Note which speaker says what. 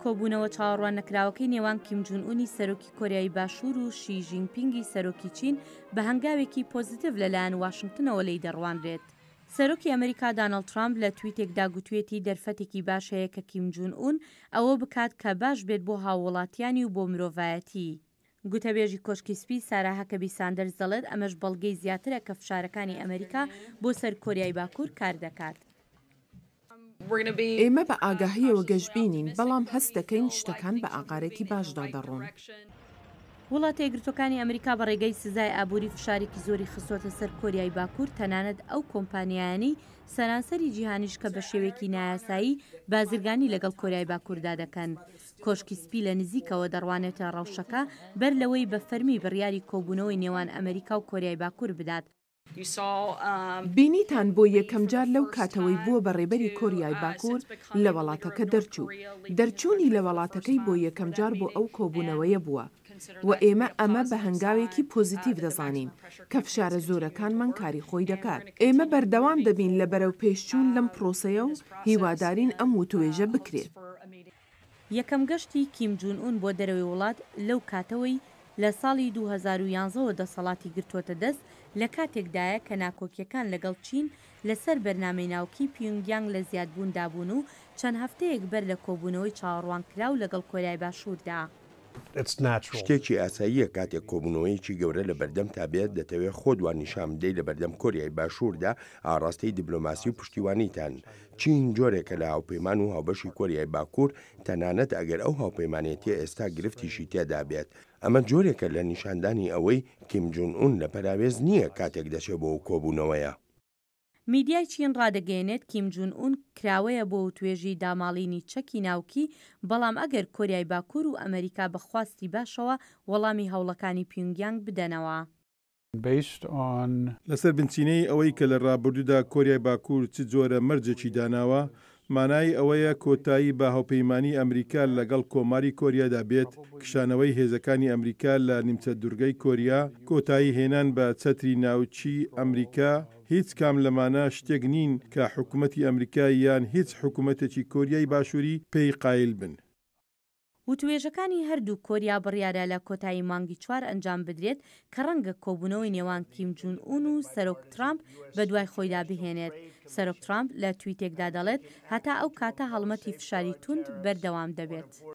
Speaker 1: کۆبوونەوە چاوەڕوان نەکراوەکەی نێوان کیم جون ئونی سەرۆکی کۆریای باشوور و شی ژینپینگی سەرۆکی چین بە هەنگاوێکی پۆزیتیڤ لەلایەن واشنگتنەوە لی دەڕوانرێت. سەرۆکی ئەمریکا دانەڵد ترامپ لە تویتێکدا گوتوێتی دەرفەتێکی باش هەیە کە کیم جون ئون ئەوە بکات کە باش بێت بۆ هاوڵاتیانی و بۆ مرۆڤایەتی. گوتەبێژی کۆشکی سپی سارا هەکەبی ساندەرز دەڵێت ئەمەش بەڵگەی زیاترە کە فشارەکانی ئەمریکا بۆ سەر کۆریای باکوور کار دەکات.
Speaker 2: ئێمە بە ئاگاهیەوە گەشتبینین، بەڵام هەست دەکەین شتەکان بە ئاقارێکی باشدا دەڕۆن.
Speaker 1: وڵاتە یەکگرتوەکانی ئەمریکا بە ڕێگەی سزای ئابووری فشارێکی زۆری خستۆتە سەر کۆریای باکوور، تەنانەت ئەو کۆمپانیایانی سەرانسەری جیهانیش کە بە شێوەیەکی نایاسایی بازرگانی لەگەڵ کۆریای باکووردا دەکەن. کۆشکی سپی لە نزیکەوە دەڕوانێتە ڕەوشەکە بەر لەوەی بە فەرمی بڕیاری کۆبوونەوەی نێوان ئەمریکا و کۆریای باکوور بدات.
Speaker 2: بینیتان بۆ یەکەم جار لەو کاتەوەی بووە بە ڕێبەری کۆریای باکوور لە وڵاتەکە دەرچوونی لە وڵاتەکەی بۆ یەکەم جار بۆ ئەو کۆبوونەوەیە بووە و ئێمە ئەمە بە هەنگاوێکی پۆزیتیڤ دەزانین کە فشارە زۆرەکانمان کاری خۆی دەکات. ئێمە بەردەوام دەبین لە بەرەو پێشچوون لەم پرۆسەیە و هیوادارین ئەم وتوێژە بکرێت.
Speaker 1: یەکەم گەشتی کیم جون ئون بۆ دەرەوەی وڵات لەو کاتەوەی لە ساڵی 2011ەوە دەسەڵاتی گرتوۆتە دەست لە کاتێکدایە کە ناکۆکیەکان لەگەڵ چین لەسەر بەرنامەی ناوکی پیۆنگیانگ لە زیادبووندا بوون و چەند هەفتەیەک بەر لە کۆبوونەوەی چاوەڕوانکراو لەگەڵ کۆریای باشووردا.
Speaker 3: شتێکی ئاساییە کاتێک کۆبوونەوەیکی گەورە لە بەردەم تابێت دەتەوێت خۆ دوانیشان بدەیت لە بەردەم کۆریای باشووردا ئاڕاستەی دیبلۆماسی و پشتیوانیتان. چین جۆرێکە لە هاوپەیمان و هاوبەشی کۆریای باکوور، تەنانەت ئەگەر ئەو هاوپەیمانێتیە ئێستا گرفتیشی تێدا بێت. ئەمە جۆرێکە لە نیشاندانی ئەوەی کیم جون ئون لە پەراوێز نییە کاتێک دەچێت بۆ کۆبوونەوەیە.
Speaker 1: میدیای چین ڕادەگەیەنێت کیم جون ئون کراوەیە بۆ توێژی داماڵینی چەکی ناوکی، بەڵام ئەگەر کۆریای باکوور و ئەمریکا بەخواستی باشەوە وەڵامی هەوڵەکانی پیۆنگیانگ بدەنەوە.
Speaker 4: لەسەر بنچینەی ئەوەی کە لە ڕابردوودا کۆریای باکوور چ جۆرە مەرجێکی داناوە، مانای ئەوەیە کۆتایی بە هاوپەیمانی ئەمریکا لەگەڵ کۆماری کۆریادا بێت، کشانەوەی هێزەکانی ئەمریکا لە نیمچە دوورگەی کۆریا، کۆتایی هێنان بە چەتری ناوچی ئەمریکا. هیچ کام لەمانە شتێک نین کە حکوومەتی ئەمریکا یان هیچ حکوومەتێکی کۆریای باشووری پێی قایل بن.
Speaker 1: وتوێژەکانی هەردوو کۆریا بڕیارە لە کۆتایی مانگی 4 ئەنجام بدرێت کە ڕەنگە کۆبوونەوەی نێوان کیم جون ئون و سەرۆک ترامپ بە دوای خۆیدا بهێنێت. سەرۆک ترامپ لە تویتێکدا دەڵێت هەتا ئەو کاتە هەڵمەتی فشاری توند بەردەوام دەبێت.